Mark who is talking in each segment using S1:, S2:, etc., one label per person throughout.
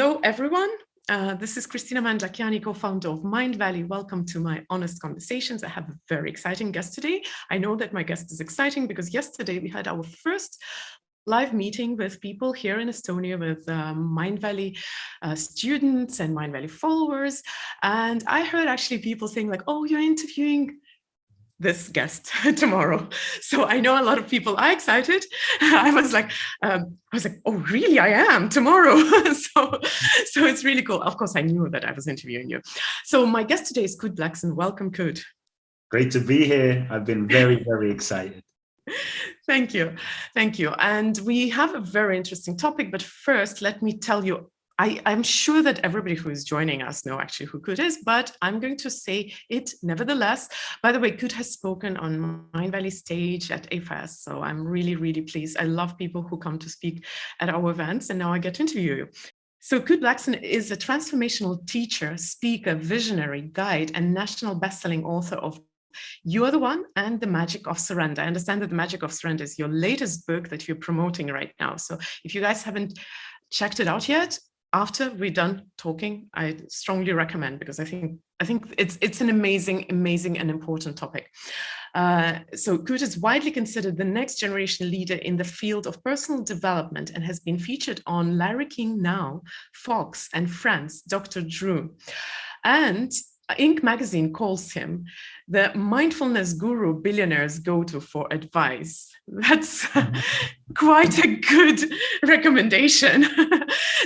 S1: Hello, everyone. This is Kristina Mand-Lakhiani, co-founder of Mind Valley. Welcome to my Honest Conversations. I have a very exciting guest today. I know that my guest is exciting because yesterday we had our first live meeting with people here in Estonia, with Mind Valley students and Mind Valley followers. And I heard actually people saying like, oh, you're interviewing this guest tomorrow. So I know a lot of people are excited. I was like, oh, really? I am tomorrow. so it's really cool. Of course, I knew that I was interviewing you. So my guest today is Kute Blackson. Welcome, Kute.
S2: Great to be here. I've been very, very excited.
S1: Thank you. Thank you. And we have a very interesting topic, but first, let me tell you, I'm sure that everybody who is joining us know actually who Kute is, but I'm going to say it nevertheless. By the way, Kute has spoken on Mind Valley stage at AFAS, so I'm really, really pleased. I love people who come to speak at our events, and now I get to interview you. So Kute Blackson is a transformational teacher, speaker, visionary, guide, and national best-selling author of You Are the One and The Magic of Surrender. I understand that The Magic of Surrender is your latest book that you're promoting right now. So if you guys haven't checked it out yet, after we're done talking, I strongly recommend, because I think it's an amazing and important topic. So Kute is widely considered the next generation leader in the field of personal development and has been featured on Larry King Now, Fox, and Friends, Dr. Drew. And Inc. magazine calls him the mindfulness guru billionaires go to for advice. That's quite a good recommendation.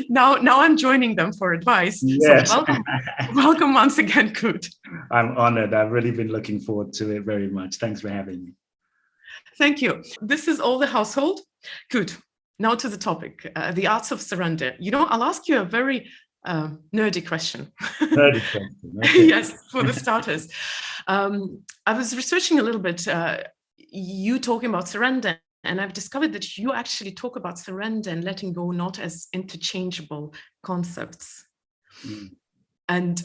S1: Now I'm joining them for advice.
S2: Yes.
S1: So welcome once again, Kute.
S2: I'm honored. I've really been looking forward to it very much. Thanks for having me.
S1: Thank you. This is all the household. Kute, now to the topic, the arts of surrender. I'll ask you a very nerdy question.
S2: Nerdy question. Okay.
S1: Yes, for the starters. I was researching a little bit, you talking about surrender, and I've discovered that you actually talk about surrender and letting go not as interchangeable concepts. Mm. And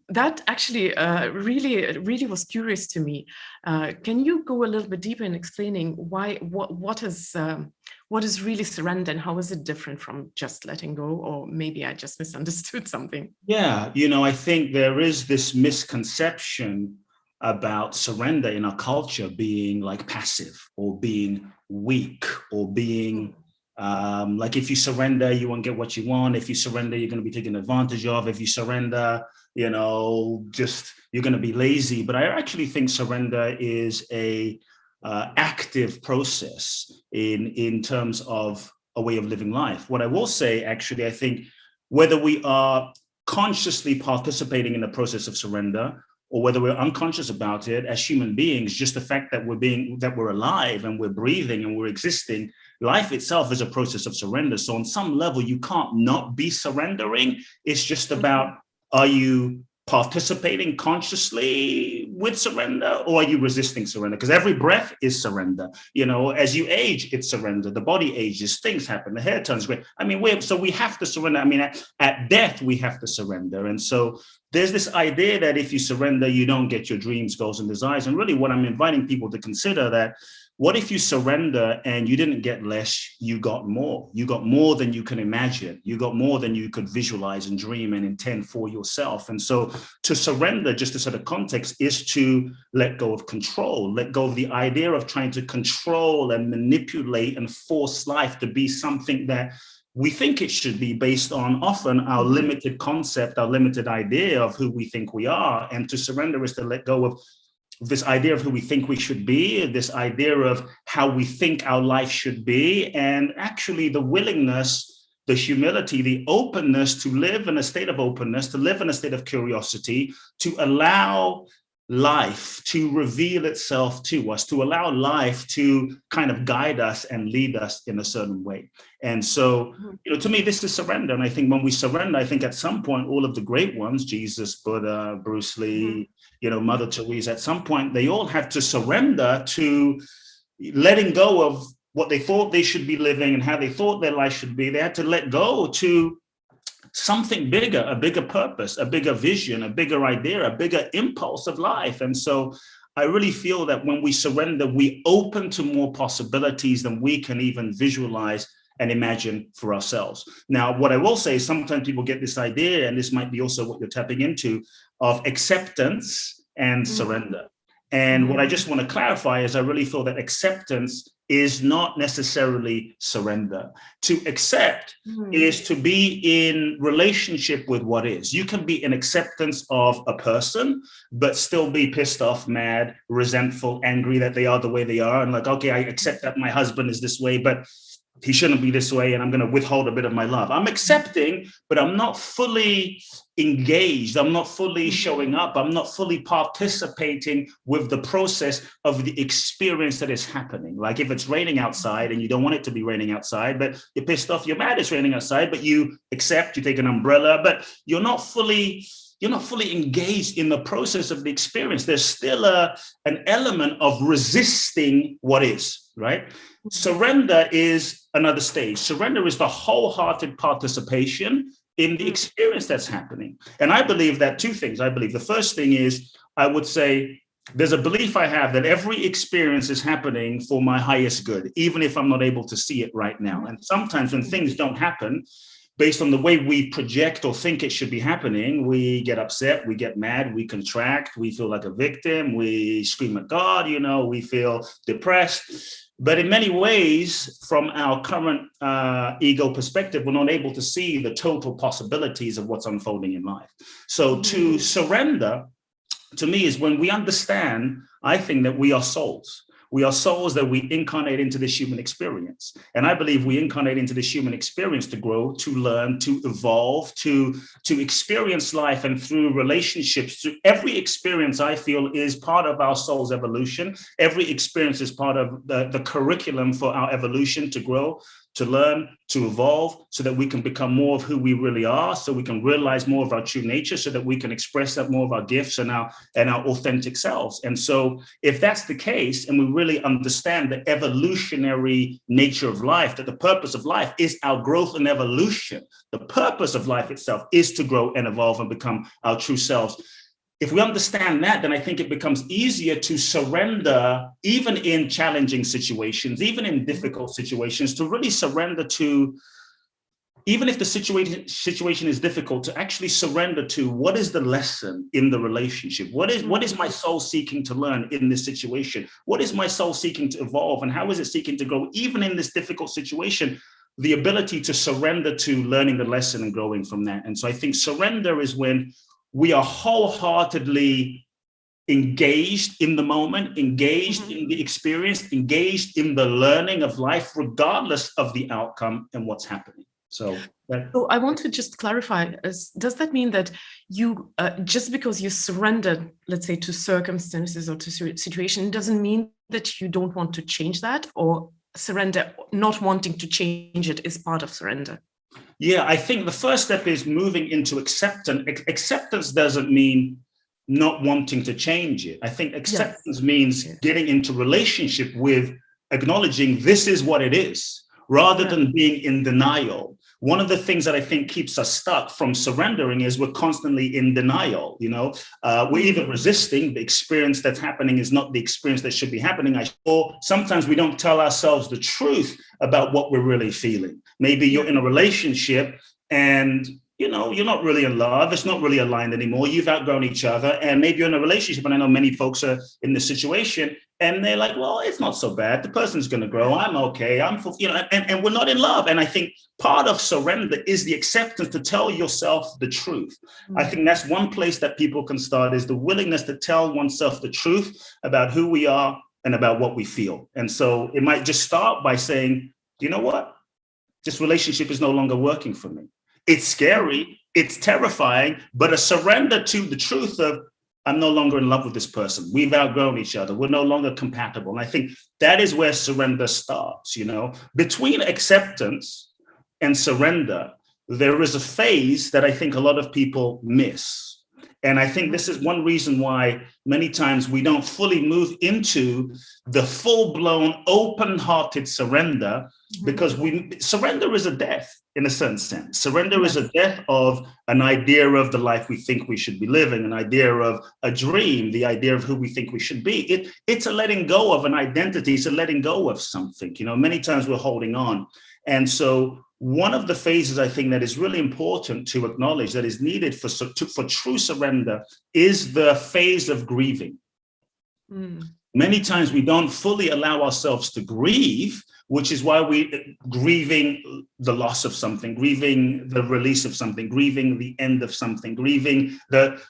S1: that actually really was curious to me. Can you go a little bit deeper in explaining what is really surrender and how is it different from just letting go? Or maybe I just misunderstood something.
S2: Yeah, I think there is this misconception about surrender in our culture being like passive or being weak or being like if you surrender, you won't get what you want. If you surrender, you're going to be taken advantage of. If you surrender, you're going to be lazy. But I actually think surrender is a active process in terms of a way of living life. What I will say, actually, I think whether we are consciously participating in the process of surrender or whether we're unconscious about it as human beings, just the fact that we're alive and we're breathing and we're existing, life itself is a process of surrender. So on some level, you can't not be surrendering. It's just about, are you participating consciously with surrender or are you resisting surrender? Because every breath is surrender. As you age, it's surrender. The body ages, things happen, the hair turns gray. We have to surrender. At death, we have to surrender. And so there's this idea that if you surrender, you don't get your dreams, goals, and desires. And really what I'm inviting people to consider that, what if you surrender and you didn't get less, you got more? You got more than you can imagine. You got more than you could visualize and dream and intend for yourself. And so to surrender, just to set a context, is to let go of control, let go of the idea of trying to control and manipulate and force life to be something that we think it should be based on often our limited concept, our limited idea of who we think we are. And to surrender is to let go of this idea of who we think we should be, this idea of how we think our life should be, and actually the willingness, the humility, the openness to live in a state of openness, to live in a state of curiosity, to allow life to reveal itself to us, to allow life to kind of guide us and lead us in a certain way. And so, to me, this is surrender. And I think when we surrender, I think at some point, all of the great ones, Jesus, Buddha, Bruce Lee, Mother Teresa, at some point, they all had to surrender to letting go of what they thought they should be living and how they thought their life should be. They had to let go to something bigger, a bigger purpose, a bigger vision, a bigger idea, a bigger impulse of life. And so I really feel that when we surrender, we open to more possibilities than we can even visualize and imagine for ourselves. Now, what I will say is sometimes people get this idea, and this might be also what you're tapping into, of acceptance and surrender. And what I just want to clarify is I really feel that acceptance is not necessarily surrender. To accept is to be in relationship with what is. You can be in acceptance of a person, but still be pissed off, mad, resentful, angry that they are the way they are. And like, okay, I accept that my husband is this way, but he shouldn't be this way, and I'm going to withhold a bit of my love. I'm accepting, but I'm not fully engaged. I'm not fully showing up. I'm not fully participating with the process of the experience that is happening. Like if it's raining outside and you don't want it to be raining outside, but you're pissed off, you're mad it's raining outside, but you accept, you take an umbrella, but you're not fully engaged in the process of the experience. There's still an element of resisting what is, right? Surrender is another stage. Surrender is the wholehearted participation in the experience that's happening. And I believe that two things. I believe the first thing is, I would say, there's a belief I have that every experience is happening for my highest good, even if I'm not able to see it right now. And sometimes when things don't happen, based on the way we project or think it should be happening, we get upset, we get mad, we contract, we feel like a victim, we scream at God, we feel depressed. But in many ways, from our current ego perspective, we're not able to see the total possibilities of what's unfolding in life. So to surrender, to me, is when we understand, I think, that we are souls. We are souls that we incarnate into this human experience. And I believe we incarnate into this human experience to grow, to learn, to evolve, to experience life. And through relationships, through every experience, I feel, is part of our soul's evolution. Every experience is part of the curriculum for our evolution to grow, to learn, to evolve, so that we can become more of who we really are, so we can realize more of our true nature, so that we can express that more of our gifts and our authentic selves. And so if that's the case, and we really understand the evolutionary nature of life, that the purpose of life is our growth and evolution, the purpose of life itself is to grow and evolve and become our true selves. If we understand that, then I think it becomes easier to surrender, even in challenging situations, even in difficult situations, to really surrender to, even if the situation is difficult, to actually surrender to what is the lesson in the relationship? What is my soul seeking to learn in this situation? What is my soul seeking to evolve? And how is it seeking to grow, even in this difficult situation? The ability to surrender to learning the lesson and growing from that. And so I think surrender is when we are wholeheartedly engaged in the moment, engaged in the experience, engaged in the learning of life, regardless of the outcome and what's happening. So
S1: I want to just clarify, does that mean that you, just because you surrendered, let's say, to circumstances or to situation, doesn't mean that you don't want to change that, or surrender, not wanting to change it, is part of surrender?
S2: Yeah, I think the first step is moving into acceptance. Acceptance doesn't mean not wanting to change it. I think acceptance means getting into relationship with acknowledging this is what it is, rather than being in denial. One of the things that I think keeps us stuck from surrendering is we're constantly in denial. We're either resisting the experience that's happening is not the experience that should be happening, or sometimes we don't tell ourselves the truth about what we're really feeling. Maybe you're in a relationship and you're not really in love. It's not really aligned anymore. You've outgrown each other. And maybe you're in a relationship. And I know many folks are in this situation and they're like, well, it's not so bad. The person's going to grow. I'm okay. And we're not in love. And I think part of surrender is the acceptance to tell yourself the truth. I think that's one place that people can start, is the willingness to tell oneself the truth about who we are and about what we feel. And so it might just start by saying, you know what? This relationship is no longer working for me. It's scary, it's terrifying, but a surrender to the truth of, I'm no longer in love with this person. We've outgrown each other. We're no longer compatible. And I think that is where surrender starts. Between acceptance and surrender, there is a phase that I think a lot of people miss. And I think this is one reason why many times we don't fully move into the full-blown, open-hearted surrender, because surrender is a death in a certain sense. Surrender is a death of an idea of the life we think we should be living, an idea of a dream, the idea of who we think we should be. It's a letting go of an identity. It's a letting go of something. Many times we're holding on. And so one of the phases I think that is really important to acknowledge, that is needed for true surrender, is the phase of grieving. Many times we don't fully allow ourselves to grieve, which is why we grieving the loss of something, grieving the release of something, grieving the end of something, grieving the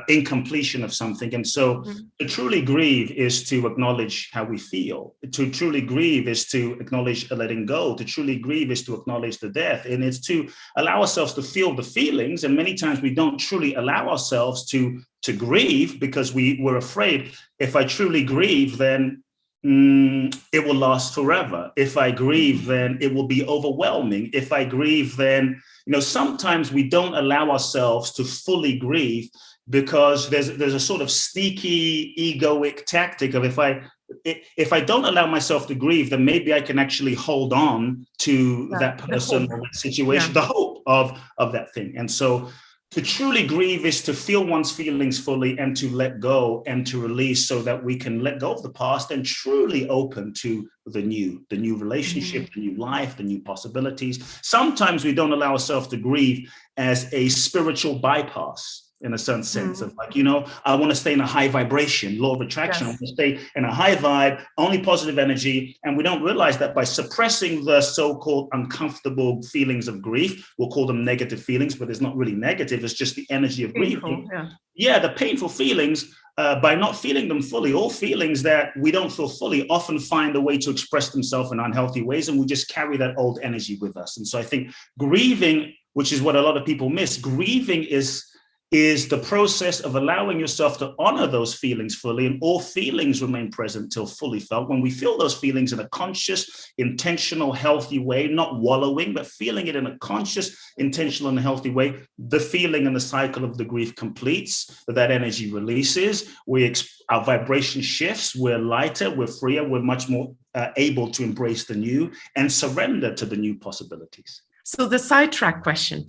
S2: incompletion of something. And so to truly grieve is to acknowledge how we feel. To truly grieve is to acknowledge a letting go. To truly grieve is to acknowledge the death. And it's to allow ourselves to feel the feelings. And many times we don't truly allow ourselves to grieve because we're afraid, if I truly grieve, then it will last forever. If I grieve, then it will be overwhelming. If I grieve, then, sometimes we don't allow ourselves to fully grieve because there's a sort of sneaky egoic tactic of if I don't allow myself to grieve, then maybe I can actually hold on to that person or that situation, the hope of that thing. And so to truly grieve is to feel one's feelings fully and to let go and to release, so that we can let go of the past and truly open to the new relationship, the new life, the new possibilities. Sometimes we don't allow ourselves to grieve as a spiritual bypass, in a certain sense of I want to stay in a high vibration, law of attraction. I want to stay in a high vibe, only positive energy. And we don't realize that by suppressing the so-called uncomfortable feelings of grief, we'll call them negative feelings, but it's not really negative. It's just the energy of grief. The painful feelings, by not feeling them fully, all feelings that we don't feel fully often find a way to express themselves in unhealthy ways. And we just carry that old energy with us. And so I think grieving, which is what a lot of people miss, grieving is the process of allowing yourself to honor those feelings fully, and all feelings remain present till fully felt. When we feel those feelings in a conscious, intentional, healthy way, not wallowing, but feeling it in a conscious, intentional, and healthy way, the feeling and the cycle of the grief completes, that energy releases, our vibration shifts, we're lighter, we're freer, we're much more able to embrace the new and surrender to the new possibilities.
S1: So the sidetrack question,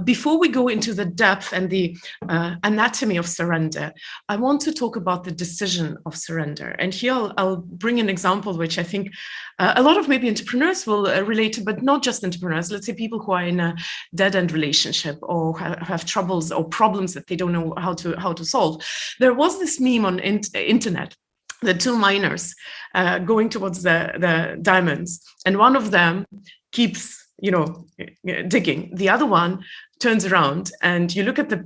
S1: before we go into the depth and the anatomy of surrender, I want to talk about the decision of surrender. And here I'll bring an example, which I think a lot of maybe entrepreneurs will relate to, but not just entrepreneurs. Let's say people who are in a dead-end relationship or have troubles or problems that they don't know how to solve. There was this meme on internet, the two miners going towards the diamonds, and one of them keeps digging. The other one turns around, and you look at the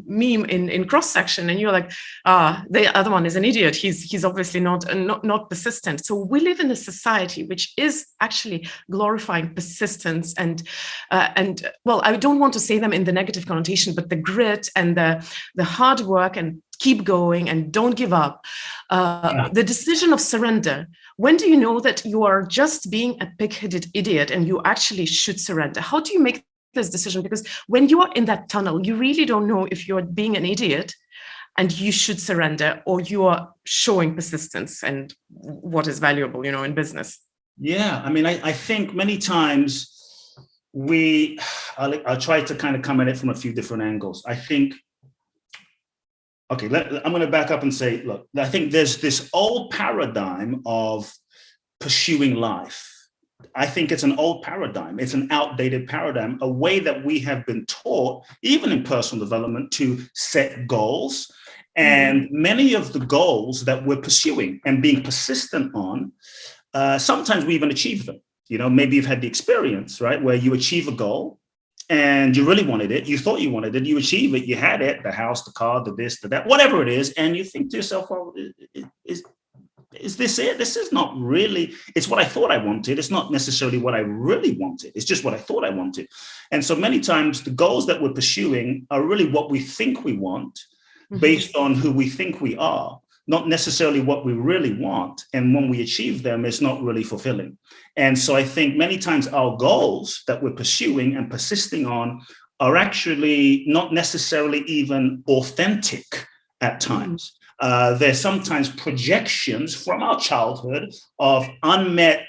S1: meme in cross section, and you're like, the other one is an idiot. He's obviously not persistent. So we live in a society which is actually glorifying persistence and well, I don't want to say them in the negative connotation, but the grit and the hard work and keep going and don't give up. The decision of surrender. When do you know that you are just being a pig-headed idiot and you actually should surrender? How do you make this decision? Because when you are in that tunnel, you really don't know if you're being an idiot and you should surrender, or you are showing persistence and what is valuable, in business.
S2: Yeah, I mean, I think many times I'll try to kind of come at it from a few different angles. I think, okay, I'm going to back up and say, look, I think there's this old paradigm of pursuing life. I think it's an old paradigm. It's an outdated paradigm, a way that we have been taught, even in personal development, to set goals. And many of the goals that we're pursuing and being persistent on, sometimes we even achieve them. Maybe you've had the experience, right, where you achieve a goal, and you really wanted it, you thought you wanted it, you achieve it, you had it, the house, the car, the this, the that, whatever it is, and you think to yourself, well, is this it? This is not really, it's what I thought I wanted. It's not necessarily what I really wanted. It's just what I thought I wanted. And so many times the goals that we're pursuing are really what we think we want based on who we think we are, not necessarily what we really want. And when we achieve them, it's not really fulfilling. And so I think many times our goals that we're pursuing and persisting on are actually not necessarily even authentic at times. There's sometimes projections from our childhood of unmet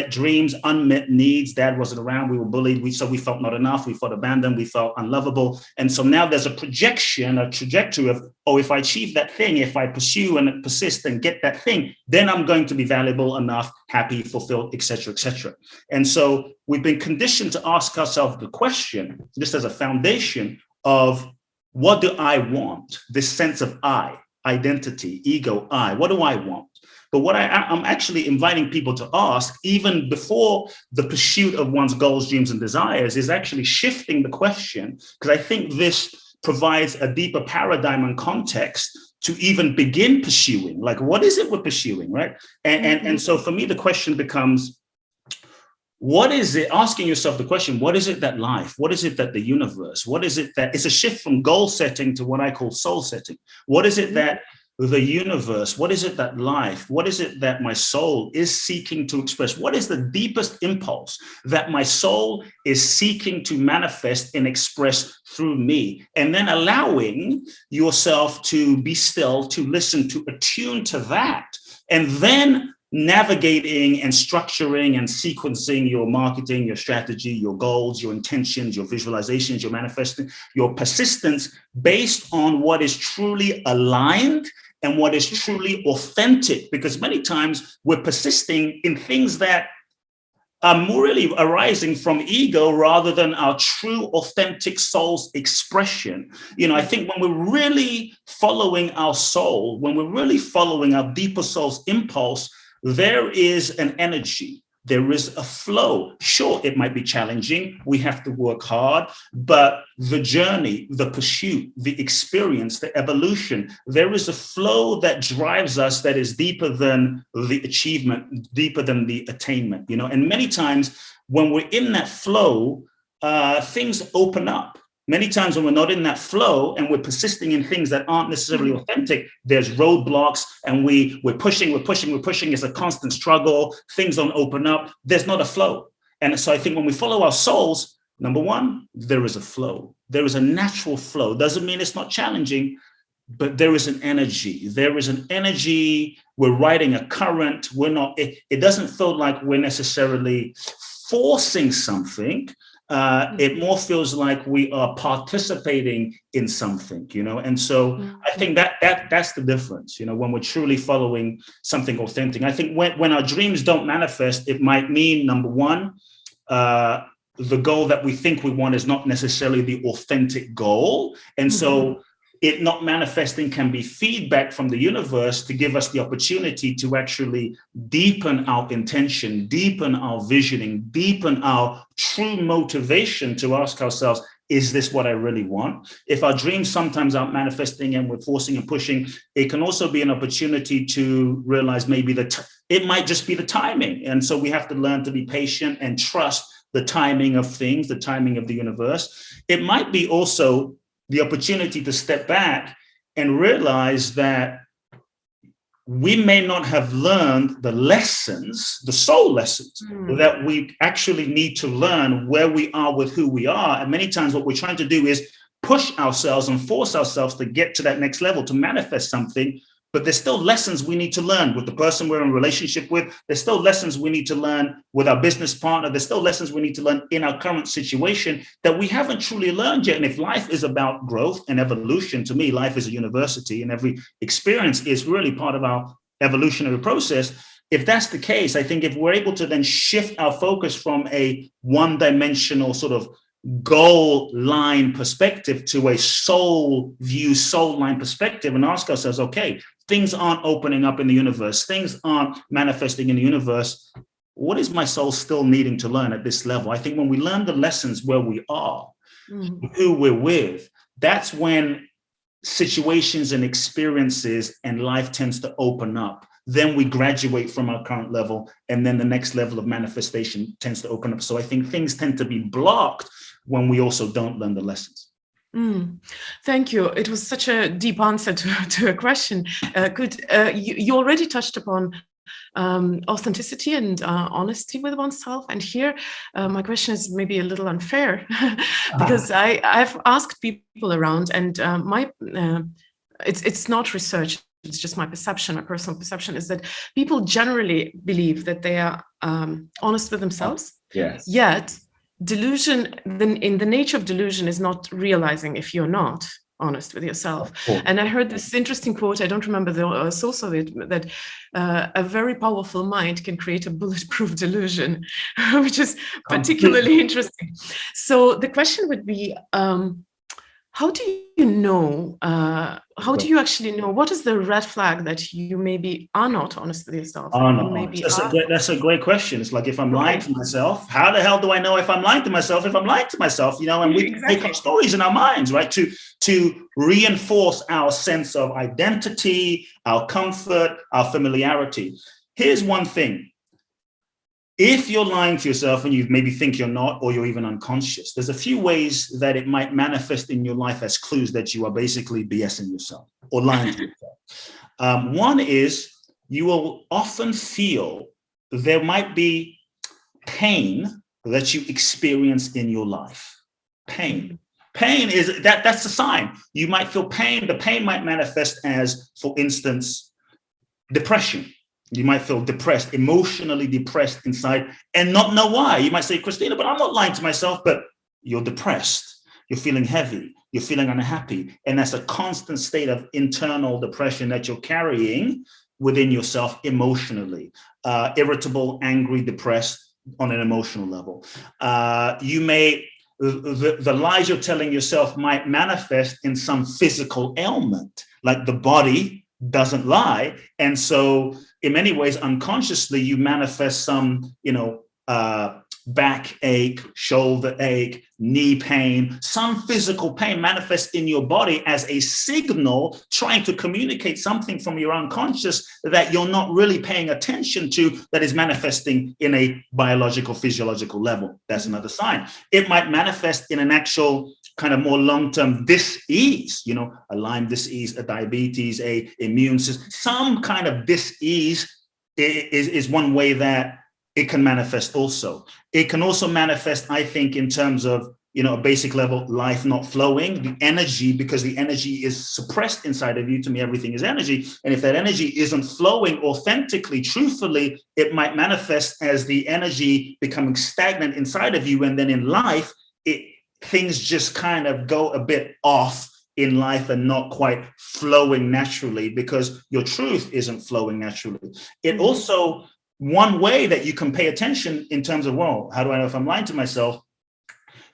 S2: dreams, unmet needs. Dad wasn't around. We were bullied. So we felt not enough. We felt abandoned. We felt unlovable. And so now there's a projection, a trajectory of, oh, if I achieve that thing, if I pursue and persist and get that thing, then I'm going to be valuable enough, happy, fulfilled, etc., etc. And so we've been conditioned to ask ourselves the question, just as a foundation of, what do I want? This sense of I, identity, ego, I. What do I want? But what I'm actually inviting people to ask, even before the pursuit of one's goals, dreams, and desires, is actually shifting the question, because I think this provides a deeper paradigm and context to even begin pursuing. Like, what is it we're pursuing, right? And so for me, the question becomes, what is it, asking yourself the question, what is it that life, what is it that the universe, what is it that, it's a shift from goal setting to what I call soul setting. What is it that the universe, what is it that life, what is it that my soul is seeking to express? What is the deepest impulse that my soul is seeking to manifest and express through me? And then allowing yourself to be still, to listen, to attune to that, and then navigating and structuring and sequencing your marketing, your strategy, your goals, your intentions, your visualizations, your manifesting, your persistence based on what is truly aligned and what is truly authentic. Because many times we're persisting in things that are more really arising from ego rather than our true authentic soul's expression. I think when we're really following our soul, when we're really following our deeper soul's impulse, there is an energy, there is a flow. Sure, it might be challenging, we have to work hard, but the journey, the pursuit, the experience, the evolution, there is a flow that drives us that is deeper than the achievement, deeper than the attainment, and many times when we're in that flow, things open up. Many times when we're not in that flow and we're persisting in things that aren't necessarily authentic, there's roadblocks and we're pushing. It's a constant struggle. Things don't open up. There's not a flow. And so I think when we follow our souls, number one, there is a flow. There is a natural flow. Doesn't mean it's not challenging, but there is an energy. There is an energy. We're riding a current. It doesn't feel like we're necessarily forcing something. It more feels like we are participating in something, and so I think that's the difference, when we're truly following something authentic. I think when our dreams don't manifest, it might mean, number one, the goal that we think we want is not necessarily the authentic goal. And so it not manifesting can be feedback from the universe to give us the opportunity to actually deepen our intention, deepen our visioning, deepen our true motivation to ask ourselves, is this what I really want? If our dreams sometimes aren't manifesting and we're forcing and pushing, it can also be an opportunity to realize maybe that it might just be the timing. And so we have to learn to be patient and trust the timing of things, the timing of the universe. It might be also the opportunity to step back and realize that we may not have learned the lessons, the soul lessons, that we actually need to learn where we are with who we are. And many times what we're trying to do is push ourselves and force ourselves to get to that next level, to manifest something. But there's still lessons we need to learn with the person we're in a relationship with. There's still lessons we need to learn with our business partner. There's still lessons we need to learn in our current situation that we haven't truly learned yet. And if life is about growth and evolution, to me, life is a university, and every experience is really part of our evolutionary process. If that's the case, I think if we're able to then shift our focus from a one-dimensional sort of goal line perspective to a soul view, soul line perspective, and ask ourselves, okay, things aren't opening up in the universe, things aren't manifesting in the universe. What is my soul still needing to learn at this level? I think when we learn the lessons where we are, who we're with, that's when situations and experiences and life tends to open up. Then we graduate from our current level, and then the next level of manifestation tends to open up. So I think things tend to be blocked when we also don't learn the lessons.
S1: Thank you. It was such a deep answer to a question. You already touched upon authenticity and honesty with oneself. And here, my question is maybe a little unfair because I've asked people around, and it's not research, it's just my perception, my personal perception, is that people generally believe that they are honest with themselves.
S2: Yes.
S1: Yet delusion, in the nature of delusion, is not realizing if you're not honest with yourself. And I heard this interesting quote, I don't remember the source of it, that a very powerful mind can create a bulletproof delusion, which is particularly interesting. So the question would be, how do you know, how do you actually know, what is the red flag that you maybe are not honest with yourself?
S2: That's a great question. It's like, if I'm lying to myself, how the hell do I know if I'm lying to myself? If I'm lying to myself, and we make up stories in our minds, right? To reinforce our sense of identity, our comfort, our familiarity. Here's one thing. If you're lying to yourself and you maybe think you're not, or you're even unconscious, there's a few ways that it might manifest in your life as clues that you are basically BSing yourself or lying to yourself. One is, you will often feel there might be pain that you experience in your life. Pain is that's a sign. You might feel pain. The pain might manifest as, for instance, depression. You might feel depressed, emotionally depressed inside, and not know why. You might say, Kristina, but I'm not lying to myself, but you're depressed. You're feeling heavy. You're feeling unhappy. And that's a constant state of internal depression that you're carrying within yourself emotionally. Irritable, angry, depressed on an emotional level. The lies you're telling yourself might manifest in some physical ailment, like the body doesn't lie. And so in many ways, unconsciously, you manifest some, backache, shoulder ache, knee pain, some physical pain manifests in your body as a signal trying to communicate something from your unconscious that you're not really paying attention to, that is manifesting in a biological, physiological level. That's another sign. It might manifest in an actual kind of more long-term dis-ease, a Lyme disease, a diabetes, a immune system, some kind of dis-ease is one way that it can manifest also. It can also manifest, I think, in terms of, a basic level, life not flowing, the energy, because the energy is suppressed inside of you. To me, everything is energy. And if that energy isn't flowing authentically, truthfully, it might manifest as the energy becoming stagnant inside of you. And then in life, things just kind of go a bit off in life and not quite flowing naturally because your truth isn't flowing naturally. It also, one way that you can pay attention in terms of, well, how do I know if I'm lying to myself?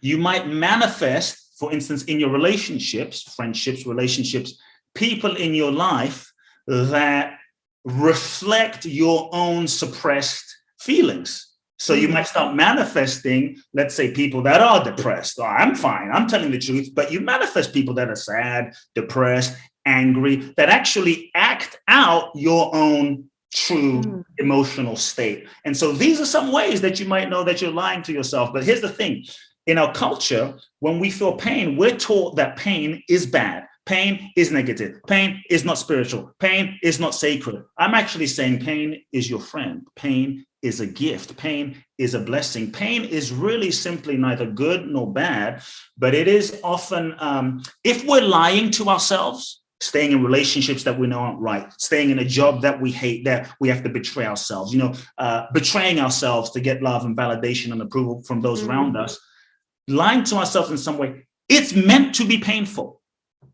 S2: You might manifest, for instance, in your relationships, friendships, relationships, people in your life that reflect your own suppressed feelings. So you might start manifesting, let's say, people that are depressed. Oh, I'm fine, I'm telling the truth. But you manifest people that are sad, depressed, angry, that actually act out your own true emotional state. And so these are some ways that you might know that you're lying to yourself. But here's the thing. In our culture, when we feel pain, we're taught that pain is bad. Pain is negative. Pain is not spiritual. Pain is not sacred. I'm actually saying pain is your friend. Pain is a gift. Pain is a blessing. Pain is really simply neither good nor bad, but it is often, if we're lying to ourselves, staying in relationships that we know aren't right, staying in a job that we hate, that we have to betray ourselves, betraying ourselves to get love and validation and approval from those around us, lying to ourselves in some way, it's meant to be painful.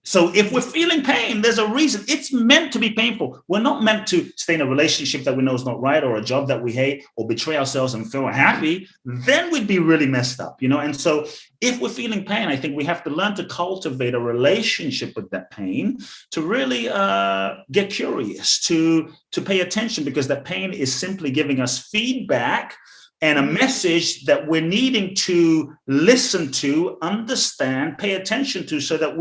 S2: So if we're feeling pain, there's a reason. It's meant to be painful. We're not meant to stay in a relationship that we know is not right, or a job that we hate, or betray ourselves and feel happy. Then we'd be really messed up, And so if we're feeling pain, I think we have to learn to cultivate a relationship with that pain, to really get curious, to pay attention, because that pain is simply giving us feedback and a message that we're needing to listen to, understand, pay attention to, so that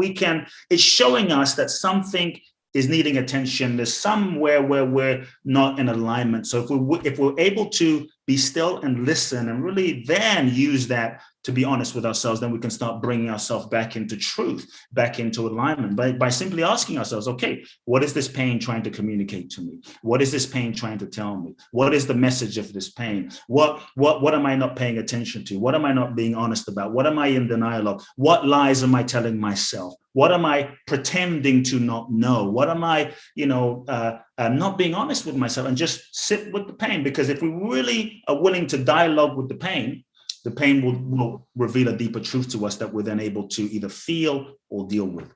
S2: it's showing us that something is needing attention. There's somewhere where we're not in alignment. So if we're able to be still and listen, and really then use that to be honest with ourselves, then we can start bringing ourselves back into truth, back into alignment by simply asking ourselves, okay, what is this pain trying to communicate to me? What is this pain trying to tell me? What is the message of this pain? What am I not paying attention to? What am I not being honest about? What am I in denial of? What lies am I telling myself? What am I pretending to not know? What am I, not being honest with myself, and just sit with the pain? Because if we really are willing to dialogue with the pain will reveal a deeper truth to us that we're then able to either feel or deal with.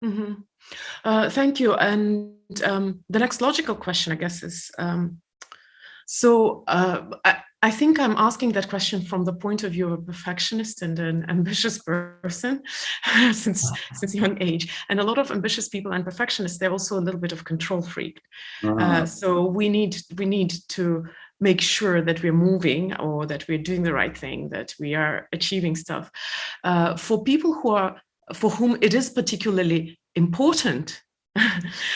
S1: Mm-hmm. Thank you. And the next logical question, I guess, is, I think I'm asking that question from the point of view of a perfectionist and an ambitious person since a young age. And a lot of ambitious people and perfectionists, they're also a little bit of control freak. So we need to make sure that we're moving, or that we're doing the right thing, that we are achieving stuff. For people for whom it is particularly important,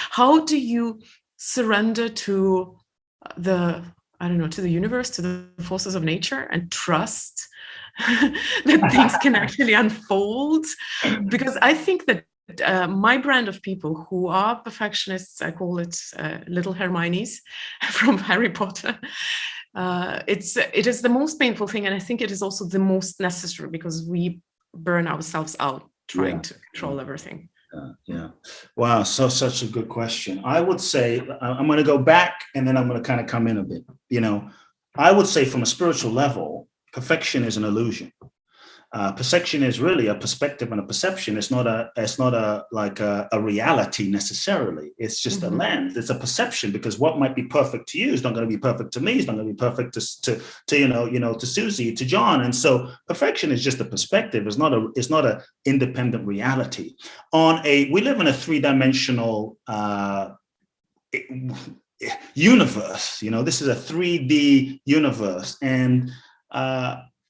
S1: how do you surrender to to the universe, to the forces of nature, and trust that things can actually unfold? Because I think that my brand of people who are perfectionists, I call it little Hermiones from Harry Potter. It is the most painful thing, and I think it is also the most necessary, because we burn ourselves out trying to control everything.
S2: Yeah. Wow. So such a good question. I would say, I'm going to go back and then I'm going to kind of come in a bit. I would say from a spiritual level, perfection is an illusion. Perception is really a perspective and a perception. It's not a reality necessarily. It's just a lens. It's a perception, because what might be perfect to you is not going to be perfect to me. It's not going to be perfect to Susie, to John. And so perfection is just a perspective. It's not a independent reality. We live in a three-dimensional universe. This is a 3D universe, and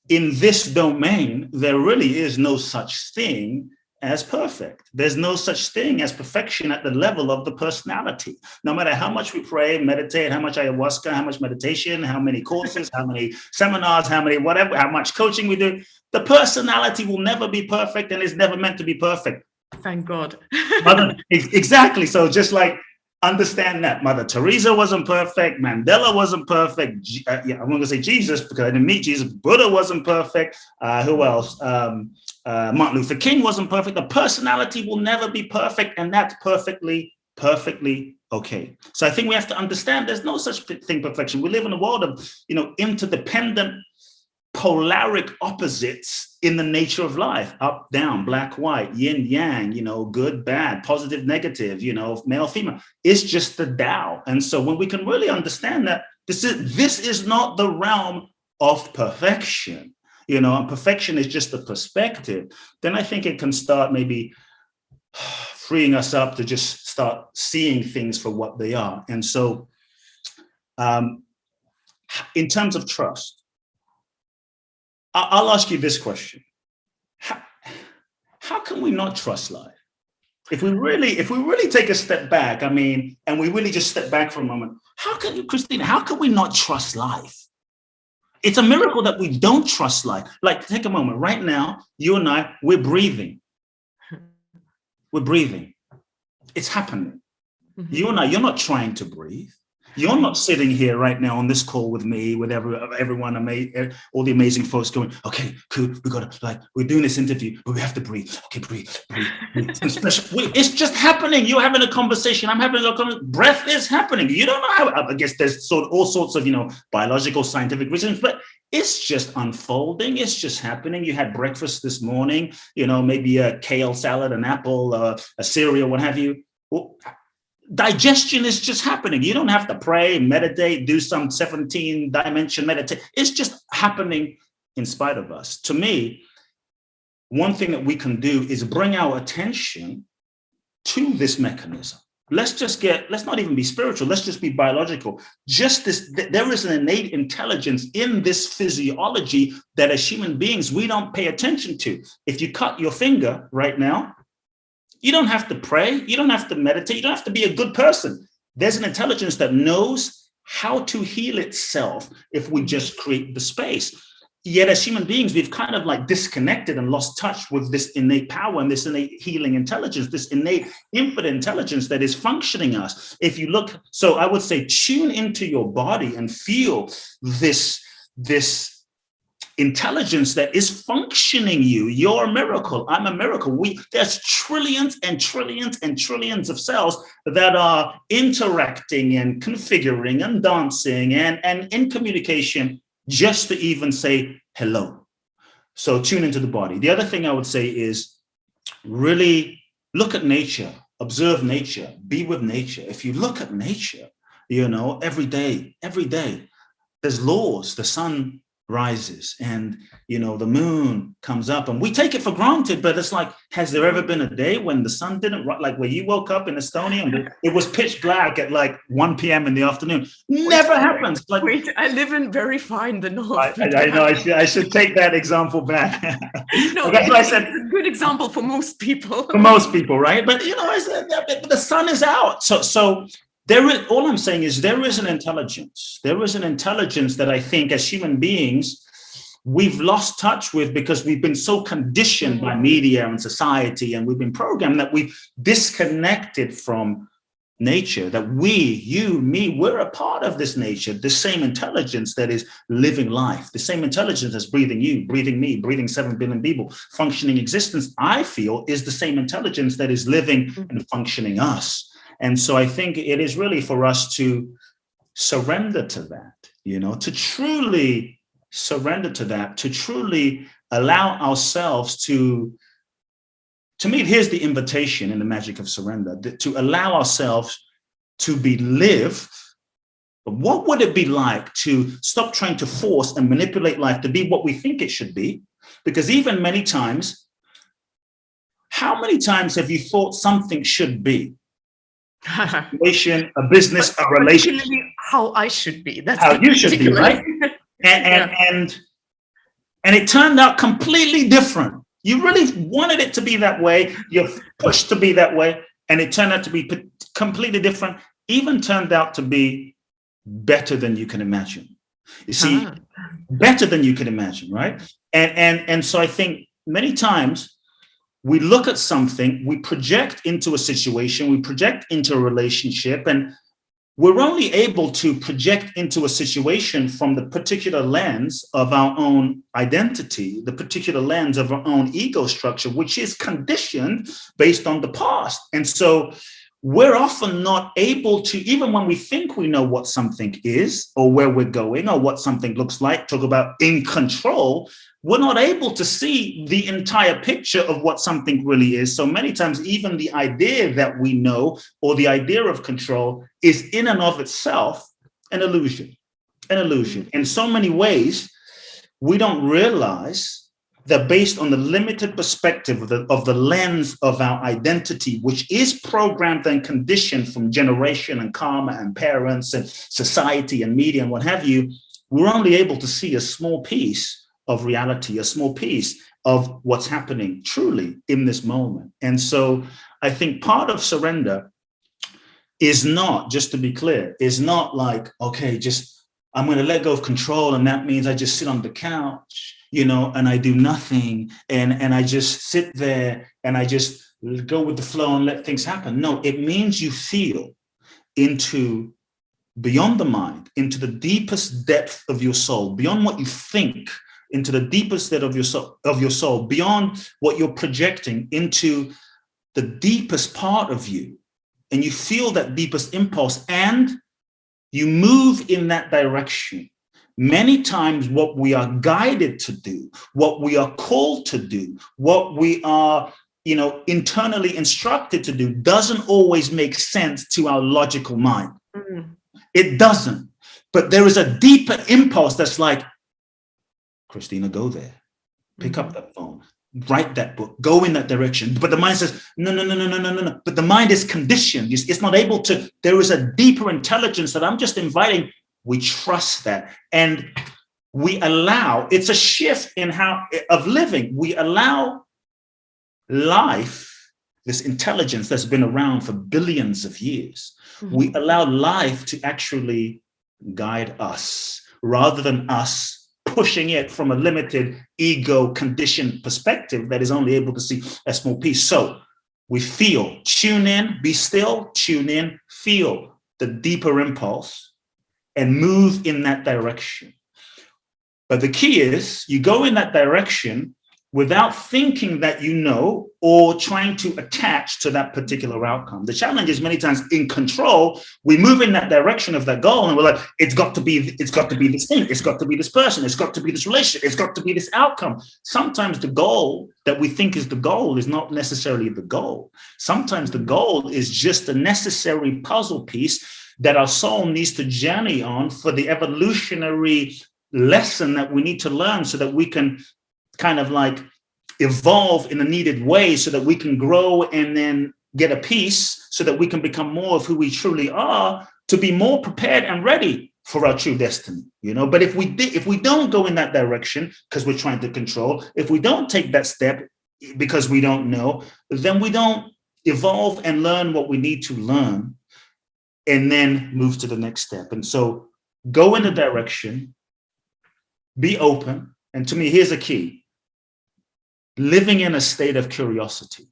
S2: in this domain, there really is no such thing as perfect. There's no such thing as perfection at the level of the personality. No matter how much we pray, meditate, how much ayahuasca, how much meditation, how many courses, how many seminars, how much coaching we do, the personality will never be perfect, and is never meant to be perfect.
S1: Thank God.
S2: Exactly. So just like, understand that Mother Teresa wasn't perfect, Mandela wasn't perfect. I'm going to say Jesus because I didn't meet Jesus. Buddha wasn't perfect. Who else? Martin Luther King wasn't perfect. The personality will never be perfect, and that's perfectly okay. So I think we have to understand there's no such thing perfection. We live in a world of interdependent, polaric opposites in the nature of life: up, down, black, white, yin, yang, good, bad, positive, negative, male, female. It's just the Tao. And so when we can really understand that this is not the realm of perfection, and perfection is just a perspective, then I think it can start maybe freeing us up to just start seeing things for what they are. And so in terms of trust, I'll ask you this question. How can we not trust life? If we really take a step back, and we really just step back for a moment, Kristina, how can we not trust life? It's a miracle that we don't trust life. Like, take a moment. Right now, you and I, we're breathing. We're breathing. It's happening. You and I, you're not trying to breathe. You're not sitting here right now on this call with me, with everyone, all the amazing folks going, okay, cool, we're doing this interview, but we have to breathe. Okay, breathe. It's just happening. You're having a conversation. I'm having a conversation. Breath is happening. You don't know how, I guess there's all sorts of, biological, scientific reasons, but it's just unfolding. It's just happening. You had breakfast this morning, maybe a kale salad, an apple, a cereal, what have you. Well, digestion is just happening. You don't have to pray, meditate, do some 17-dimension meditation. It's just happening in spite of us. To me, one thing that we can do is bring our attention to this mechanism. Let's not even be spiritual. Let's just be biological. There is an innate intelligence in this physiology that as human beings, we don't pay attention to. If you cut your finger right now, you don't have to pray. You don't have to meditate. You don't have to be a good person. There's an intelligence that knows how to heal itself if we just create the space. yet as human beings, we've kind of like disconnected and lost touch with this innate power and this innate healing intelligence, this innate infinite intelligence that is functioning us. If you look, so I would say tune into your body and feel this intelligence that is functioning you. You're a miracle. I'm a miracle. There's trillions and trillions and trillions of cells that are interacting and configuring and dancing and in communication just to even say hello. So tune into the body. The other thing I would say is really look at nature, observe nature, be with nature. If you look at nature, every day, there's laws. The sun rises and the moon comes up and we take it for granted, but it's like, has there ever been a day when the sun didn't, like where you woke up in Estonia and it was pitch black at like 1 p.m. in the afternoon? Never happens. Like,
S1: wait, I live in very fine the north.
S2: I know I should take that example back.
S1: No,
S2: that's why I said
S1: it's a good example for most people.
S2: For most people, right? But I said the sun is out. So all I'm saying is there is an intelligence. There is an intelligence that I think as human beings, we've lost touch with because we've been so conditioned by media and society, and we've been programmed that we've disconnected from nature, that you, me, we're a part of this nature, the same intelligence that is living life, the same intelligence that's breathing you, breathing me, breathing 7 billion people, functioning existence, I feel is the same intelligence that is living and functioning us. And so I think it is really for us to surrender to that, to truly surrender to that, to truly allow ourselves to me, here's the invitation in the magic of surrender, to allow ourselves to be lived. What would it be like to stop trying to force and manipulate life to be what we think it should be? Because even many times, how many times have you thought something should be? A business, a relationship.
S1: How I should be. That's
S2: how you should be, right? And it turned out completely different. You really wanted it to be that way. You're pushed to be that way. And it turned out to be completely different, even turned out to be better than you can imagine. You see, better than you can imagine, right? And so I think many times we look at something, we project into a situation, we project into a relationship, and we're only able to project into a situation from the particular lens of our own identity, the particular lens of our own ego structure, which is conditioned based on the past. And so we're often not able to, even when we think we know what something is or where we're going or what something looks like, talk about in control, we're not able to see the entire picture of what something really is. So many times, even the idea that we know or the idea of control is in and of itself an illusion. In so many ways, we don't realize that based on the limited perspective of the lens of our identity, which is programmed and conditioned from generation and karma and parents and society and media and what have you, we're only able to see a small piece of reality, a small piece of what's happening truly in this moment. And so I think part of surrender is not, just to be clear, is not like, okay, I'm going to let go of control. And that means I just sit on the couch, and I do nothing. And I just sit there and I just go with the flow and let things happen. No, it means you feel into beyond the mind, into the deepest depth of your soul, beyond what you think, into the deepest depth of your soul, beyond what you're projecting, into the deepest part of you. And you feel that deepest impulse and you move in that direction. Many times what we are guided to do, what we are called to do, what we are, internally instructed to do doesn't always make sense to our logical mind. It doesn't. But there is a deeper impulse that's like, Kristina, go there, pick up that phone, write that book, go in that direction. But the mind says, no. But the mind is conditioned. It's not able to. There is a deeper intelligence that I'm just inviting. We trust that. And we allow, it's a shift in of living. We allow life, this intelligence that's been around for billions of years. We allow life to actually guide us rather than us pushing it from a limited ego conditioned perspective that is only able to see a small piece. So we feel, tune in, be still, tune in, feel the deeper impulse and move in that direction. But the key is you go in that direction without thinking that you know or trying to attach to that particular outcome. The challenge is many times in control, we move in that direction of that goal and we're like, it's got to be this thing, it's got to be this person, it's got to be this relationship, it's got to be this outcome. Sometimes the goal that we think is the goal is not necessarily the goal. Sometimes the goal is just a necessary puzzle piece that our soul needs to journey on for the evolutionary lesson that we need to learn so that we can kind of like evolve in a needed way so that we can grow and then get a piece so that we can become more of who we truly are to be more prepared and ready for our true destiny, you know. But if we don't go in that direction because we're trying to control, if we don't take that step because we don't know, then we don't evolve and learn what we need to learn and then move to the next step. And so go in the direction, be open. And to me, here's a key. Living in a state of curiosity.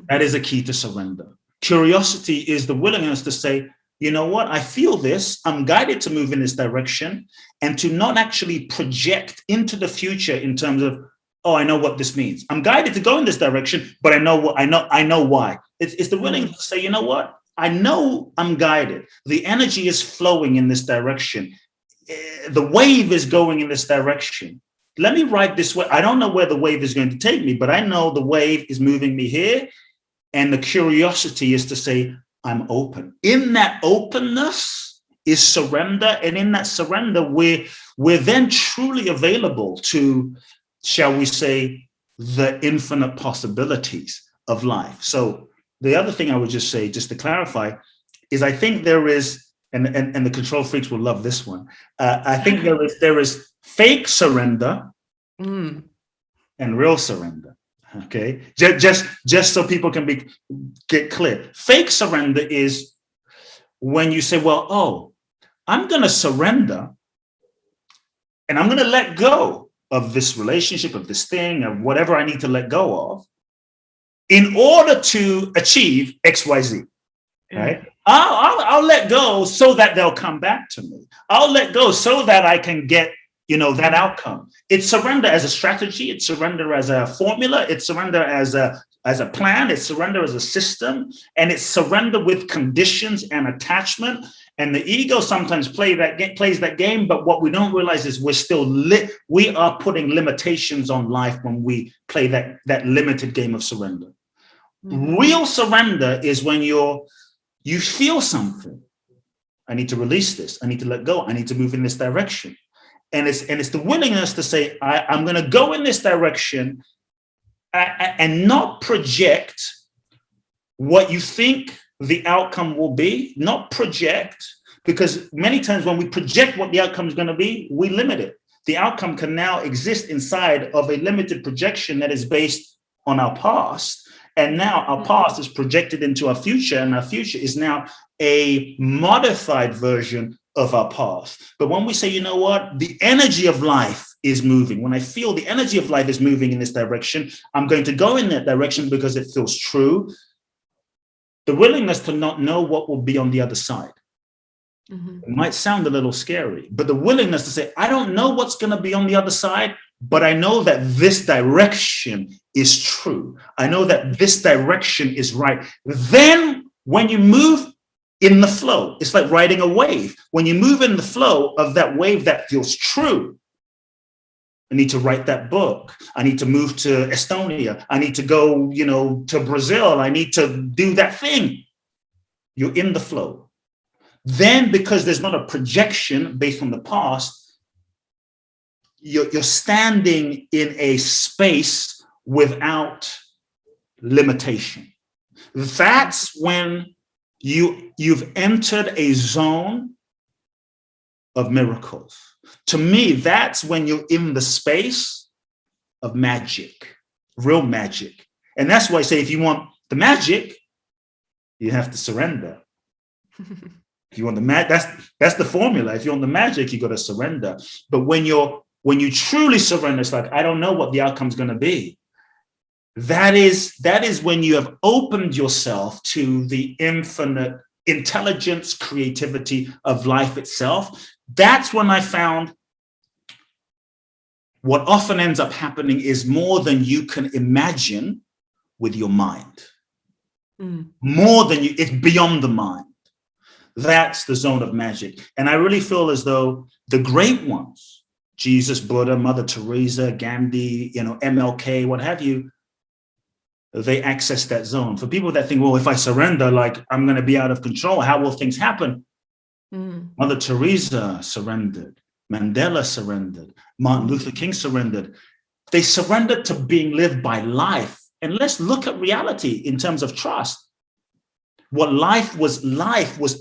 S2: That is a key to surrender. Curiosity is the willingness to say, you know what, I feel this, I'm guided to move in this direction, and to not actually project into the future in terms of, oh, I know what this means. I'm guided to go in this direction, but I know why. It's the willingness to say, you know what, I know I'm guided. The energy is flowing in this direction. The wave is going in this direction. Let me ride this way. I don't know where the wave is going to take me, but I know the wave is moving me here. And the curiosity is to say, I'm open. In that openness is surrender. And in that surrender, we're then truly available to, shall we say, the infinite possibilities of life. So the other thing I would just say, just to clarify, is I think there is, and the control freaks will love this one. I think there is fake surrender and real surrender. Okay, just so people can get clear. Fake surrender is when you say, well, oh, I'm going to surrender and I'm going to let go of this relationship, of this thing, of whatever I need to let go of in order to achieve XYZ, right? I'll let go so that they'll come back to me. I'll let go so that I can get, that outcome. It's surrender as a strategy. It's surrender as a formula. It's surrender as a plan. It's surrender as a system. And it's surrender with conditions and attachment. And the ego sometimes plays that game. But what we don't realize is we are putting limitations on life when we play that limited game of surrender. Real surrender is when you feel something. I need to release this. I need to let go. I need to move in this direction. And it's the willingness to say, I'm going to go in this direction and not project what you think the outcome will be, not project, because many times when we project what the outcome is going to be, we limit it. The outcome can now exist inside of a limited projection that is based on our past. And now our past is projected into our future, and our future is now a modified version of our past. But when we say, you know what, the energy of life is moving, when I feel the energy of life is moving in this direction, I'm going to go in that direction because it feels true. The willingness to not know what will be on the other side. It might sound a little scary, but the willingness to say, I don't know what's going to be on the other side, but I know that this direction is true. I know that this direction is right. Then when you move in the flow, it's like riding a wave. When you move in the flow of that wave that feels true, I need to write that book. I need to move to Estonia. I need to go, to Brazil. I need to do that thing. You're in the flow. Then, because there's not a projection based on the past, you're standing in a space without limitation. That's when you've entered a zone of miracles. To me, that's when you're in the space of magic, real magic. And that's why I say, if you want the magic, you have to surrender. If you want the that's the formula. If you want the magic, you got to surrender. But when you're when you truly surrender, it's like, I don't know what the outcome's going to be. That is when you have opened yourself to the infinite intelligence, creativity of life itself. That's when I found what often ends up happening is more than you can imagine with your mind. More than you, it's beyond the mind. That's the zone of magic. And I really feel as though the great ones, Jesus, Buddha, Mother Teresa, Gandhi, MLK, what have you, they access that zone. For people that think, well, if I surrender, like I'm going to be out of control, how will things happen? Mother Teresa surrendered. Mandela surrendered. Martin Luther King surrendered. They surrendered to being lived by life. And let's look at reality in terms of trust. What life was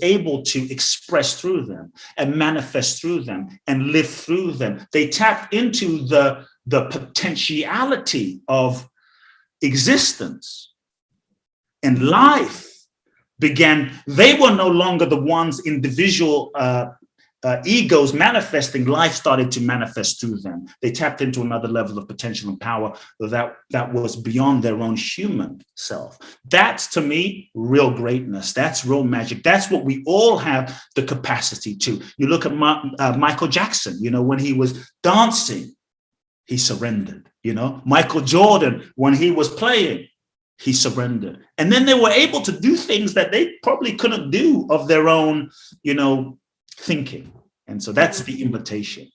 S2: able to express through them and manifest through them and live through them. They tapped into the potentiality of existence, and life began. They were no longer the ones, individual egos manifesting. Life started to manifest through them. They tapped into another level of potential and power that was beyond their own human self. That's, to me, real greatness. That's real magic. That's what we all have the capacity to. You look at Michael Jackson, when he was dancing, he surrendered. Michael Jordan, when he was playing, he surrendered. And then they were able to do things that they probably couldn't do of their own, thinking. And so that's the invitation.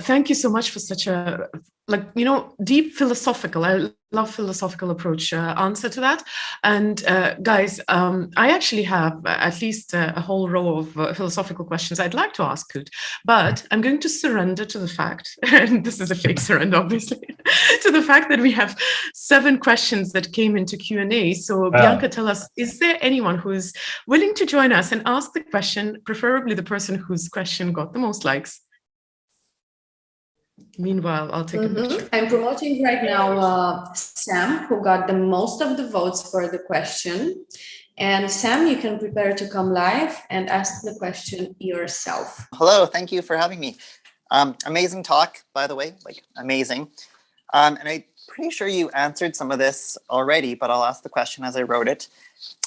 S1: Thank you so much for such a deep philosophical, I love philosophical approach answer to that. And guys, I actually have at least a whole row of philosophical questions I'd like to ask Kute, but I'm going to surrender to the fact, and this is a fake surrender, obviously, to the fact that we have 7 questions that came into Q&A. So Bianca, tell us, is there anyone who's willing to join us and ask the question, preferably the person whose question got the most likes? Meanwhile, I'll take a picture.
S3: I'm promoting right now Sam, who got the most of the votes for the question. And Sam, you can prepare to come live and ask the question yourself.
S4: Hello, thank you for having me. Amazing talk, by the way, amazing. And I'm pretty sure you answered some of this already, but I'll ask the question as I wrote it.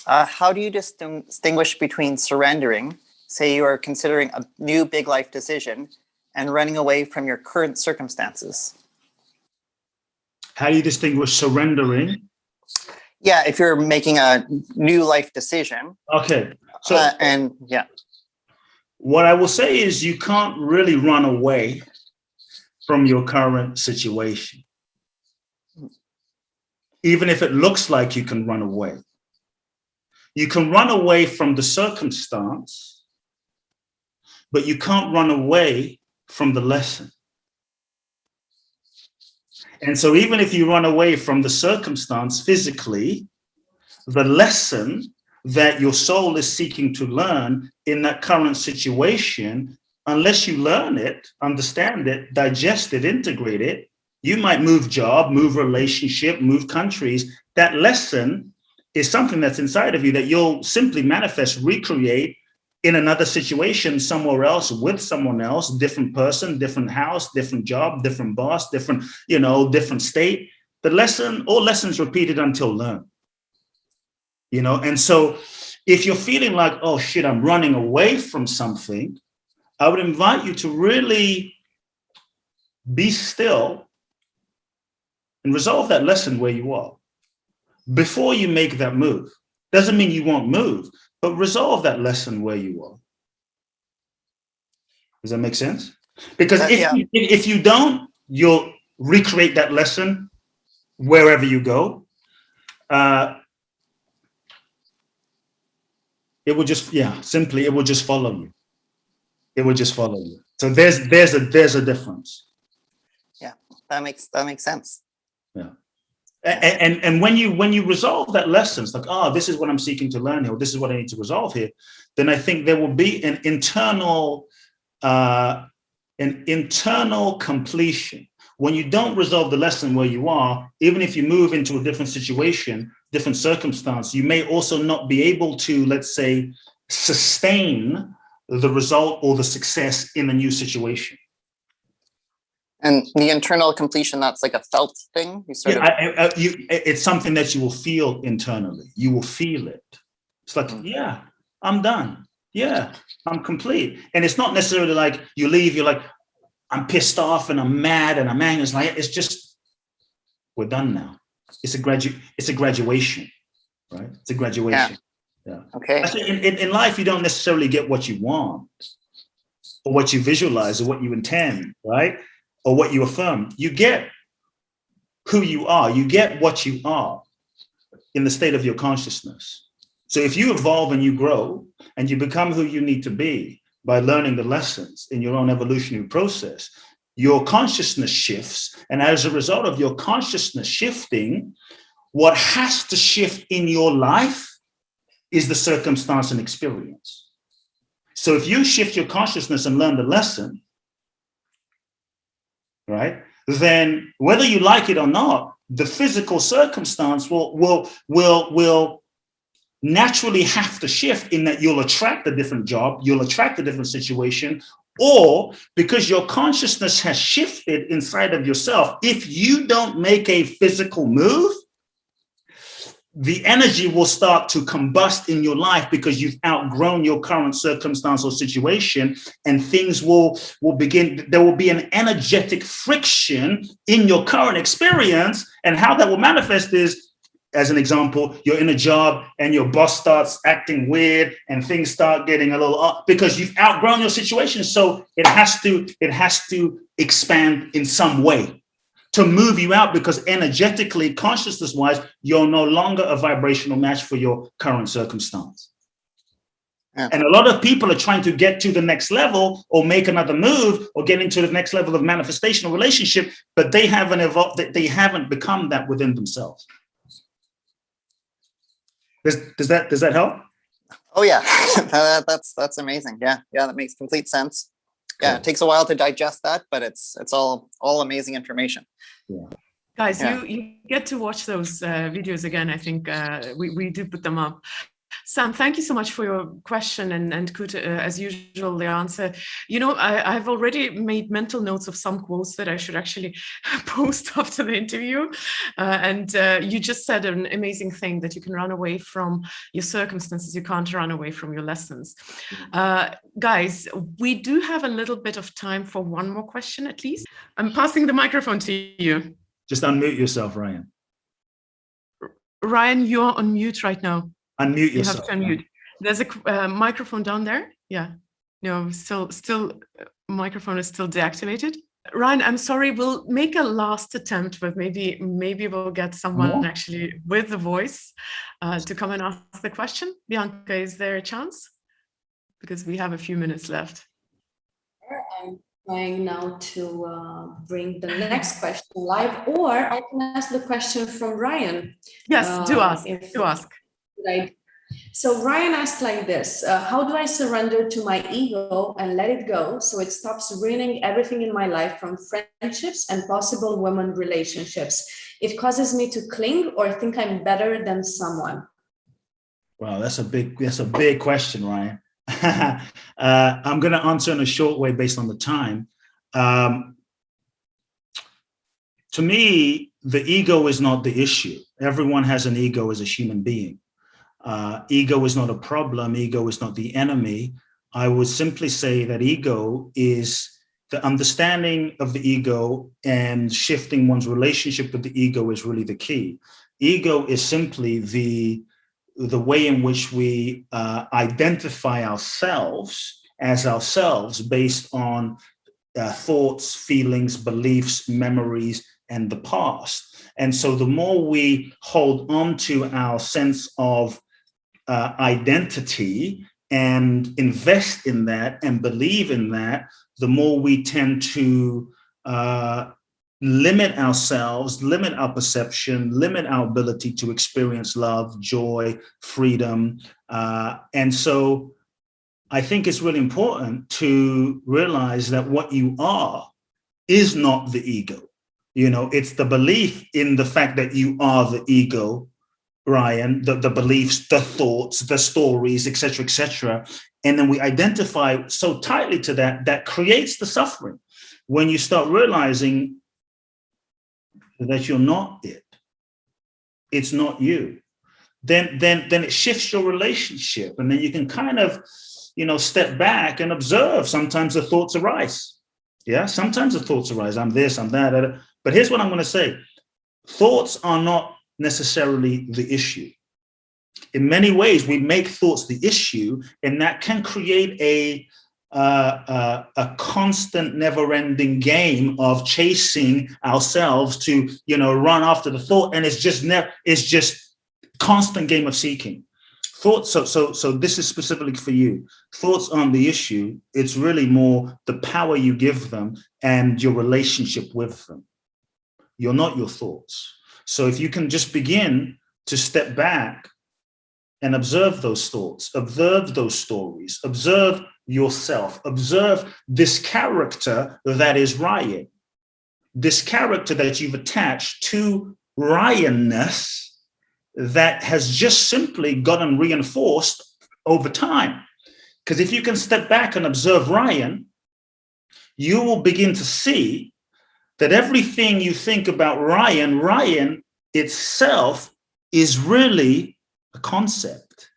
S4: How do you distinguish between surrendering, say you are considering a new big life decision, and running away from your current circumstances?
S2: How do you distinguish surrendering?
S4: Yeah, if you're making a new life decision.
S2: Okay. So, what I will say is you can't really run away from your current situation, even if it looks like you can run away. You can run away from the circumstance, but you can't run away from the lesson. And so even if you run away from the circumstance physically, the lesson that your soul is seeking to learn in that current situation, unless you learn it, understand it, digest it, integrate it, you might move job, move relationship, move countries. That lesson is something that's inside of you that you'll simply manifest, recreate in another situation somewhere else with someone else, different person, different house, different job, different boss, different, different state. The lesson, all lessons repeated until learned. And so if you're feeling like, oh shit, I'm running away from something, I would invite you to really be still and resolve that lesson where you are before you make that move. Doesn't mean you won't move, but resolve that lesson where you are. Does that make sense? Because if you don't, you'll recreate that lesson wherever you go. It will just, simply, it will just follow you. It will just follow you. So there's a difference.
S4: Yeah, that makes sense.
S2: Yeah. And when you resolve that lesson, it's like, this is what I'm seeking to learn here, this is what I need to resolve here, then I think there will be an internal completion. When you don't resolve the lesson where you are, even if you move into a different situation, different circumstance, you may also not be able to, let's say, sustain the result or the success in a new situation.
S4: And the internal completion, that's like a felt thing. You sort of.
S2: It's something that you will feel internally. You will feel it. It's like, yeah, I'm done. Yeah, I'm complete. And it's not necessarily like you leave, you're like, I'm pissed off and I'm mad and I'm angry. It's like, it's just, we're done now. It's a graduation, right? It's a graduation. Yeah.
S4: Okay.
S2: I think in life, you don't necessarily get what you want or what you visualize or what you intend, right? Or what you affirm. You get who you are. You get what you are in the state of your consciousness. So if you evolve and you grow and you become who you need to be by learning the lessons in your own evolutionary process, your consciousness shifts. And as a result of your consciousness shifting, what has to shift in your life is the circumstance and experience. So if you shift your consciousness and learn the lesson, right, then whether you like it or not, the physical circumstance will naturally have to shift, in that you'll attract a different job, you'll attract a different situation, or because your consciousness has shifted inside of yourself, if you don't make a physical move, the energy will start to combust in your life because you've outgrown your current circumstance or situation, and things will begin. There will be an energetic friction in your current experience, and how that will manifest is, as an example, you're in a job and your boss starts acting weird and things start getting a little up because you've outgrown your situation. So it has to expand in some way to move you out, because energetically, consciousness wise, you're no longer a vibrational match for your current circumstance. Yeah. And a lot of people are trying to get to the next level or make another move or get into the next level of manifestation or relationship, but they haven't evolved, they haven't become that within themselves. Does that help?
S4: Oh yeah, that's amazing. Yeah, that makes complete sense. Yeah, cool. It takes a while to digest that, but it's all amazing information.
S2: Yeah.
S1: Guys, you get to watch those videos again. I think we do put them up. Sam, thank you so much for your question, and Kute, as usual, the answer. You know, I've already made mental notes of some quotes that I should actually post after the interview. And you just said an amazing thing, that you can run away from your circumstances. You can't run away from your lessons. Guys, we do have a little bit of time for one more question at least. I'm passing the microphone to you.
S2: Just unmute yourself, Ryan.
S1: Ryan, you're on mute right now.
S2: Unmute yourself.
S1: You have to unmute. There's a microphone down there. Yeah. No, still microphone is still deactivated. Ryan, I'm sorry. We'll make a last attempt, but maybe we'll get someone actually with the voice to come and ask the question. Bianca, is there a chance? Because we have a few minutes left.
S3: I'm trying now to bring the next question live, or I can ask the question from Ryan.
S1: Yes, do ask.
S3: Right. So Ryan asked like this: how do I surrender to my ego and let it go so it stops ruining everything in my life, from friendships and possible women relationships? It causes me to cling or think I'm better than someone.
S2: Wow, that's a big question, Ryan. I'm going to answer in a short way based on the time. To me, the ego is not the issue. Everyone has an ego as a human being. Ego is not a problem. Ego is not the enemy. I would simply say that ego is the understanding of the ego, and shifting one's relationship with the ego is really the key. Ego is simply the way in which we identify ourselves as ourselves based on thoughts, feelings, beliefs, memories, and the past. And so the more we hold on to our sense of identity and invest in that and believe in that, the more we tend to limit ourselves, limit our perception, limit our ability to experience love, joy, freedom. And so I think it's really important to realize that what you are is not the ego. You know, it's the belief in the fact that you are the ego, Ryan, the beliefs, the thoughts, the stories, et cetera, and then we identify so tightly to that creates the suffering. when you start realizing that you're not it, it's not you, then it shifts your relationship, and then you can kind of, step back and observe. Sometimes the thoughts arise. Yeah, sometimes the thoughts arise. I'm this, I'm that. But here's what I'm going to say. Thoughts are not necessarily the issue. In many ways, we make thoughts the issue, and that can create a constant, never-ending game of chasing ourselves to, run after the thought, and it's just constant game of seeking. Thoughts. So this is specifically for you. Thoughts aren't the issue. It's really more the power you give them and your relationship with them. You're not your thoughts. So if you can just begin to step back and observe those thoughts, observe those stories, observe yourself, observe this character that is Ryan, this character that you've attached to Ryanness that has just simply gotten reinforced over time. Because if you can step back and observe Ryan, you will begin to see that everything you think about Ryan itself is really a concept.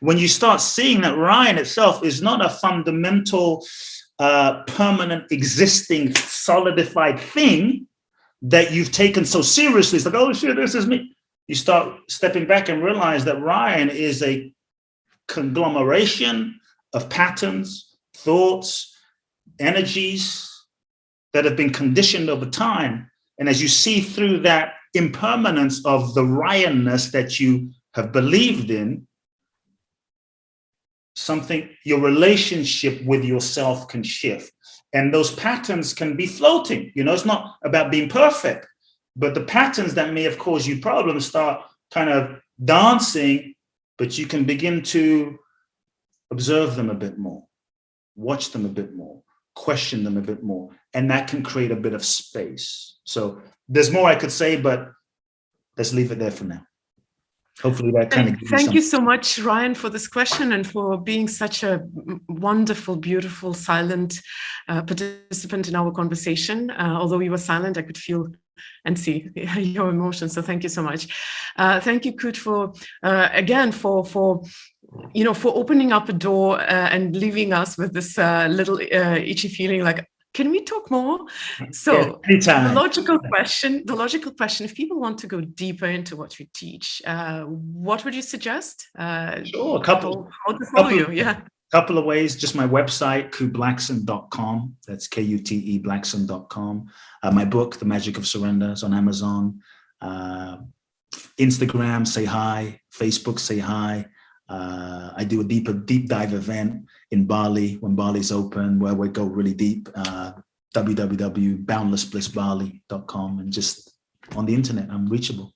S2: When you start seeing that Ryan itself is not a fundamental, permanent, existing, solidified thing that you've taken so seriously, it's like, oh shit, this is me. You start stepping back and realize that Ryan is a conglomeration of patterns, thoughts, energies that have been conditioned over time. And as you see through that impermanence of the Ryanness that you have believed in, your relationship with yourself can shift. And those patterns can be floating. It's not about being perfect, but the patterns that may have caused you problems start kind of dancing, but you can begin to observe them a bit more, watch them a bit more, question them a bit more, and that can create a bit of space. So there's more I could say, but let's leave it there for now. Hopefully that kind of gives
S1: Thank you so much, Ryan, for this question and for being such a wonderful, beautiful, silent participant in our conversation. Although you were silent, I could feel and see your emotions. So thank you so much. Thank you, Kute, for again for opening up a door and leaving us with this little itchy feeling like, can we talk more? So the logical question, if people want to go deeper into what you teach, what would you suggest?
S2: Sure, how
S1: to follow you? Yeah.
S2: Couple of ways. Just my website, kuteblackson.com. That's Kute Blackson.com. My book, The Magic of Surrender, is on Amazon. Instagram, say hi. Facebook, say hi. I do a deep dive event in Bali when Bali's open, where we go really deep. www.boundlessblissbali.com, and just on the internet, I'm reachable.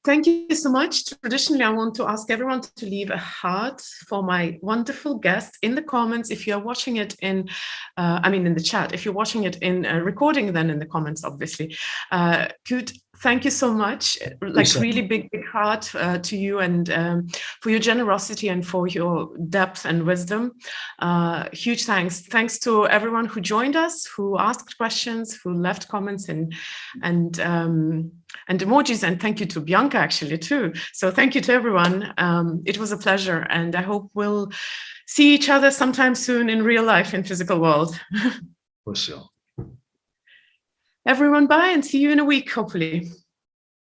S1: Thank you so much. Traditionally, I want to ask everyone to leave a heart for my wonderful guest in the comments. If you're watching it in the chat, if you're watching it in recording, then in the comments, obviously. Kute, thank you so much. Really big heart to you, and for your generosity and for your depth and wisdom. Huge thanks. Thanks to everyone who joined us, who asked questions, who left comments and emojis, and thank you to Bianca actually too. So thank you to everyone. It was a pleasure, and I hope we'll see each other sometime soon in real life, in physical world.
S2: For sure.
S1: Everyone, bye, and see you in a week, hopefully.